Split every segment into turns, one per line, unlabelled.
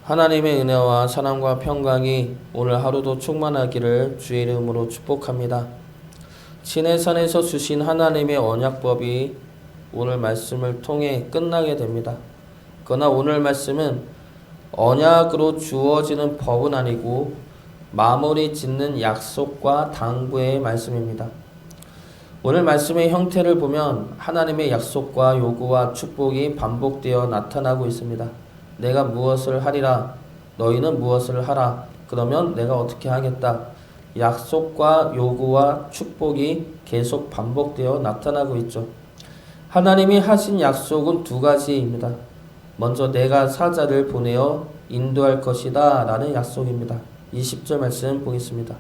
하나님의 은혜와 사랑과 평강이 오늘 하루도 충만하기를 주의 이름으로 축복합니다. 시내산에서 주신 하나님의 언약법이 오늘 말씀을 통해 끝나게 됩니다. 그러나 오늘 말씀은 언약으로 주어지는 법은 아니고 마무리 짓는 약속과 당부의 말씀입니다. 오늘 말씀의 형태를 보면 하나님의 약속과 요구와 축복이 반복되어 나타나고 있습니다. 내가 무엇을 하리라, 너희는 무엇을 하라, 그러면 내가 어떻게 하겠다. 약속과 요구와 축복이 계속 반복되어 나타나고 있죠. 하나님이 하신 약속은 두 가지입니다. 먼저 내가 사자를 보내어 인도할 것이다 라는 약속입니다. 20절 말씀 보겠습니다.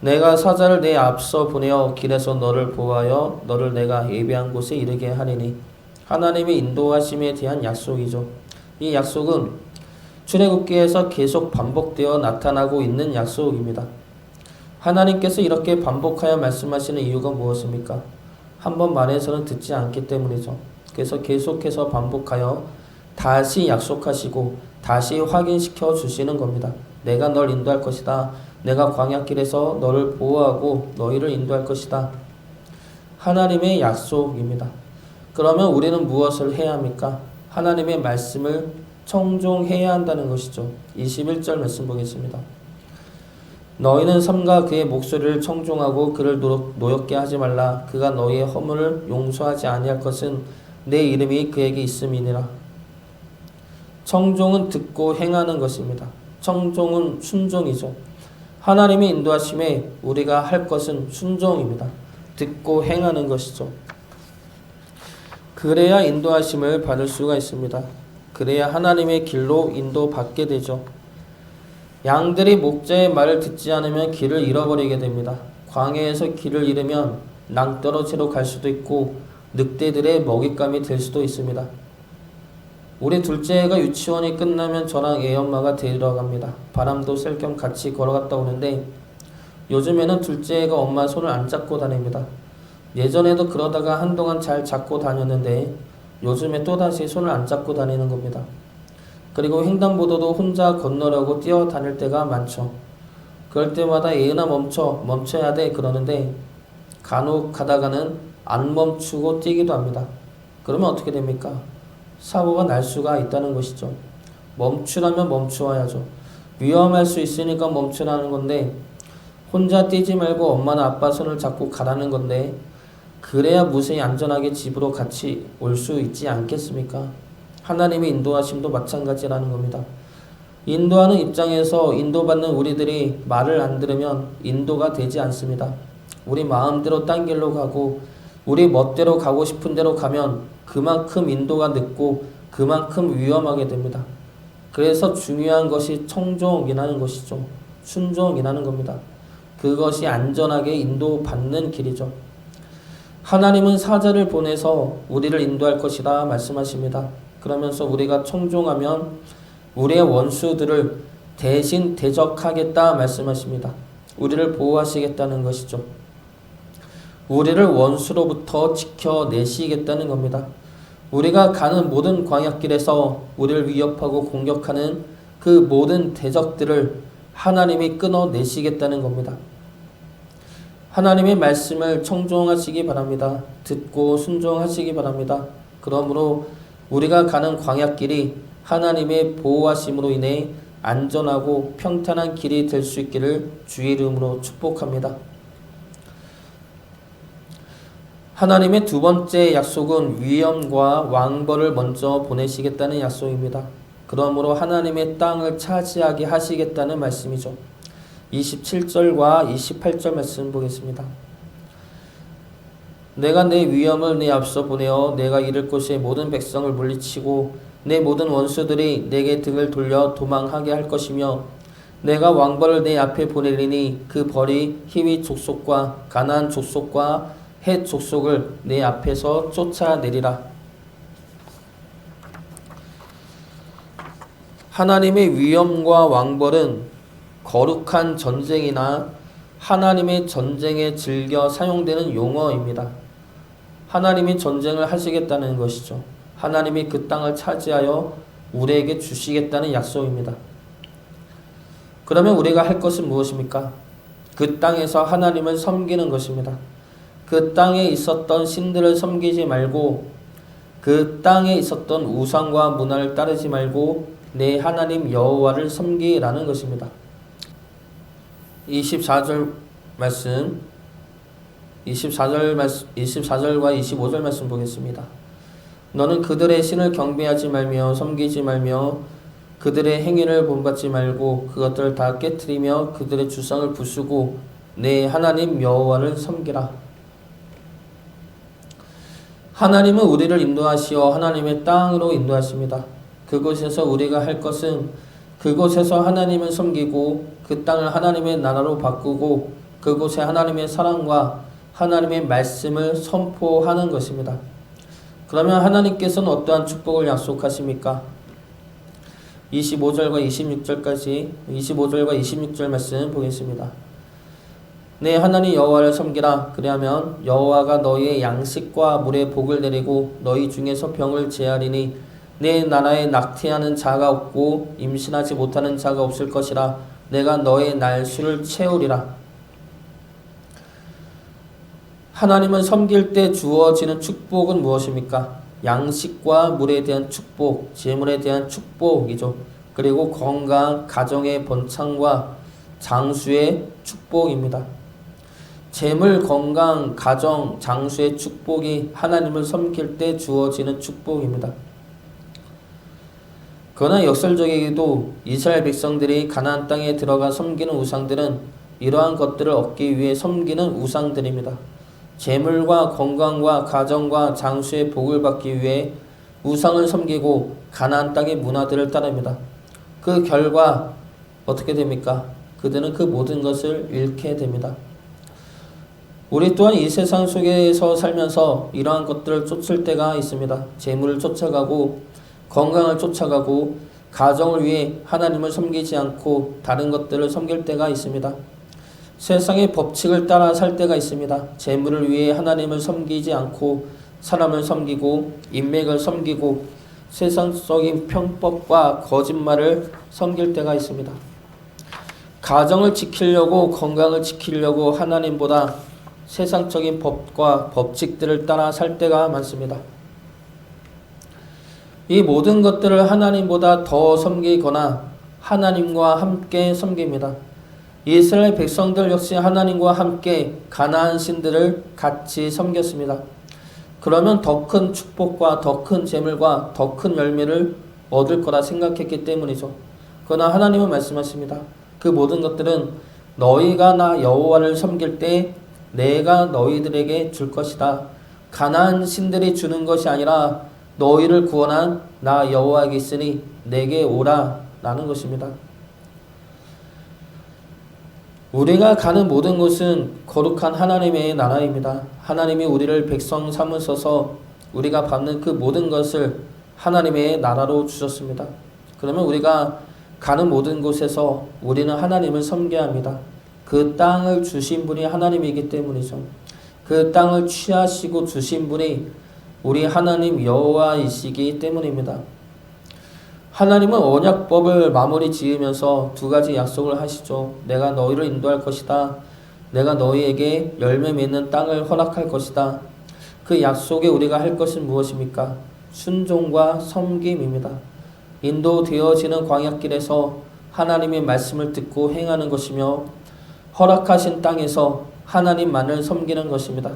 내가 사자를 내 앞서 보내어 길에서 너를 보호하여 너를 내가 예비한 곳에 이르게 하리니. 하나님의 인도하심에 대한 약속이죠. 이 약속은 출애굽기에서 계속 반복되어 나타나고 있는 약속입니다. 하나님께서 이렇게 반복하여 말씀하시는 이유가 무엇입니까? 한 번 말해서는 듣지 않기 때문이죠. 그래서 계속해서 반복하여 다시 약속하시고 다시 확인시켜 주시는 겁니다. 내가 널 인도할 것이다. 내가 광야길에서 너를 보호하고 너희를 인도할 것이다. 하나님의 약속입니다. 그러면 우리는 무엇을 해야 합니까? 하나님의 말씀을 청종해야 한다는 것이죠. 21절 말씀 보겠습니다. 너희는 삼가 그의 목소리를 청종하고 그를 노엽게 하지 말라. 그가 너희의 허물을 용서하지 아니할 것은 내 이름이 그에게 있음이니라. 청종은 듣고 행하는 것입니다. 청종은 순종이죠. 하나님의 인도하심에 우리가 할 것은 순종입니다. 듣고 행하는 것이죠. 그래야 인도하심을 받을 수가 있습니다. 그래야 하나님의 길로 인도받게 되죠. 양들이 목자의 말을 듣지 않으면 길을 잃어버리게 됩니다. 광야에서 길을 잃으면 낭떠러지로 갈 수도 있고 늑대들의 먹잇감이 될 수도 있습니다. 우리 둘째 애가 유치원이 끝나면 저랑 애 엄마가 데리러 갑니다. 바람도 쐴 겸 같이 걸어갔다 오는데 요즘에는 둘째 애가 엄마 손을 안 잡고 다닙니다. 예전에도 그러다가 한동안 잘 잡고 다녔는데 요즘에 또다시 손을 안 잡고 다니는 겁니다. 그리고 횡단보도도 혼자 건너려고 뛰어다닐 때가 많죠. 그럴 때마다 예은아 멈춰야 돼 그러는데 간혹 가다가는 안 멈추고 뛰기도 합니다. 그러면 어떻게 됩니까? 사고가 날 수가 있다는 것이죠. 멈추라면 멈추어야죠. 위험할 수 있으니까 멈추라는 건데 혼자 뛰지 말고 엄마나 아빠 손을 잡고 가라는 건데 그래야 무사히 안전하게 집으로 같이 올 수 있지 않겠습니까? 하나님의 인도하심도 마찬가지라는 겁니다. 인도하는 입장에서 인도받는 우리들이 말을 안 들으면 인도가 되지 않습니다. 우리 마음대로 딴 길로 가고 우리 멋대로 가고 싶은 대로 가면 그만큼 인도가 늦고 그만큼 위험하게 됩니다. 그래서 중요한 것이 청종이라는 것이죠. 순종이라는 겁니다. 그것이 안전하게 인도받는 길이죠. 하나님은 사자를 보내서 우리를 인도할 것이다 말씀하십니다. 그러면서 우리가 청종하면 우리의 원수들을 대신 대적하겠다 말씀하십니다. 우리를 보호하시겠다는 것이죠. 우리를 원수로부터 지켜내시겠다는 겁니다. 우리가 가는 모든 광야길에서 우리를 위협하고 공격하는 그 모든 대적들을 하나님이 끊어내시겠다는 겁니다. 하나님의 말씀을 청종하시기 바랍니다. 듣고 순종하시기 바랍니다. 그러므로 우리가 가는 광야길이 하나님의 보호하심으로 인해 안전하고 평탄한 길이 될 수 있기를 주의 이름으로 축복합니다. 하나님의 두 번째 약속은 위엄과 왕벌을 먼저 보내시겠다는 약속입니다. 그러므로 하나님의 땅을 차지하게 하시겠다는 말씀이죠. 27절과 28절 말씀 보겠습니다. 내가 내 위엄을 내 앞서 보내어 내가 이를 곳에 모든 백성을 물리치고 내 모든 원수들이 내게 등을 돌려 도망하게 할 것이며 내가 왕벌을 내 앞에 보내리니 그 벌이 히위 족속과 가나안 족속과 헷 족속을 내 앞에서 쫓아내리라. 하나님의 위엄과 왕벌은 거룩한 전쟁이나 하나님의 전쟁에 즐겨 사용되는 용어입니다. 하나님이 전쟁을 하시겠다는 것이죠. 하나님이 그 땅을 차지하여 우리에게 주시겠다는 약속입니다. 그러면 우리가 할 것은 무엇입니까? 그 땅에서 하나님을 섬기는 것입니다. 그 땅에 있었던 신들을 섬기지 말고 그 땅에 있었던 우상과 문화를 따르지 말고 내 하나님 여호와를 섬기라는 것입니다. 24절 말씀 24절과 25절 말씀 보겠습니다. 너는 그들의 신을 경배하지 말며 섬기지 말며 그들의 행위를 본받지 말고 그것들을 다 깨트리며 그들의 주상을 부수고 내 하나님 여호와를 섬기라. 하나님은 우리를 인도하시어 하나님의 땅으로 인도하십니다. 그곳에서 우리가 할 것은 그곳에서 하나님을 섬기고 그 땅을 하나님의 나라로 바꾸고 그곳에 하나님의 사랑과 하나님의 말씀을 선포하는 것입니다. 그러면 하나님께서는 어떠한 축복을 약속하십니까? 25절과 26절 말씀 보겠습니다. 내 하나님 여호와를 섬기라. 그리하면 여호와가 너희의 양식과 물에 복을 내리고 너희 중에서 병을 제하리니 내 나라에 낙태하는 자가 없고 임신하지 못하는 자가 없을 것이라. 내가 너의 날수를 채우리라. 하나님을 섬길 때 주어지는 축복은 무엇입니까? 양식과 물에 대한 축복, 재물에 대한 축복이죠. 그리고 건강, 가정의 번창과 장수의 축복입니다. 재물, 건강, 가정, 장수의 축복이 하나님을 섬길 때 주어지는 축복입니다. 그러나 역설적이게도 이스라엘 백성들이 가나안 땅에 들어가 섬기는 우상들은 이러한 것들을 얻기 위해 섬기는 우상들입니다. 재물과 건강과 가정과 장수의 복을 받기 위해 우상을 섬기고 가나안 땅의 문화들을 따릅니다. 그 결과 어떻게 됩니까? 그들은 그 모든 것을 잃게 됩니다. 우리 또한 이 세상 속에서 살면서 이러한 것들을 쫓을 때가 있습니다. 재물을 쫓아가고 건강을 쫓아가고 가정을 위해 하나님을 섬기지 않고 다른 것들을 섬길 때가 있습니다. 세상의 법칙을 따라 살 때가 있습니다. 재물을 위해 하나님을 섬기지 않고 사람을 섬기고 인맥을 섬기고 세상적인 편법과 거짓말을 섬길 때가 있습니다. 가정을 지키려고 건강을 지키려고 하나님보다 세상적인 법과 법칙들을 따라 살 때가 많습니다. 이 모든 것들을 하나님보다 더 섬기거나 하나님과 함께 섬깁니다. 이스라엘 백성들 역시 하나님과 함께 가나안 신들을 같이 섬겼습니다. 그러면 더 큰 축복과 더 큰 재물과 더 큰 열매를 얻을 거라 생각했기 때문이죠. 그러나 하나님은 말씀하십니다. 그 모든 것들은 너희가 나 여호와를 섬길 때 내가 너희들에게 줄 것이다. 가나안 신들이 주는 것이 아니라 너희를 구원한 나 여호와에게 있으니 내게 오라 라는 것입니다. 우리가 가는 모든 곳은 거룩한 하나님의 나라입니다. 하나님이 우리를 백성 삼으셔서 우리가 받는 그 모든 것을 하나님의 나라로 주셨습니다. 그러면 우리가 가는 모든 곳에서 우리는 하나님을 섬겨야 합니다. 그 땅을 주신 분이 하나님이기 때문이죠. 그 땅을 취하시고 주신 분이 우리 하나님 여호와이시기 때문입니다. 하나님은 언약법을 마무리 지으면서 두 가지 약속을 하시죠. 내가 너희를 인도할 것이다. 내가 너희에게 열매 맺는 땅을 허락할 것이다. 그 약속에 우리가 할 것은 무엇입니까? 순종과 섬김입니다. 인도되어지는 광야길에서 하나님의 말씀을 듣고 행하는 것이며 허락하신 땅에서 하나님만을 섬기는 것입니다.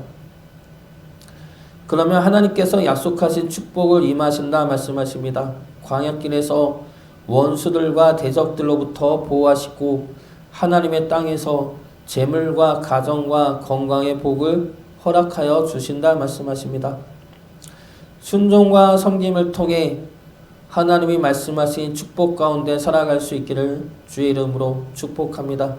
그러면 하나님께서 약속하신 축복을 임하신다 말씀하십니다. 광야길에서 원수들과 대적들로부터 보호하시고 하나님의 땅에서 재물과 가정과 건강의 복을 허락하여 주신다 말씀하십니다. 순종과 섬김을 통해 하나님이 말씀하신 축복 가운데 살아갈 수 있기를 주의 이름으로 축복합니다.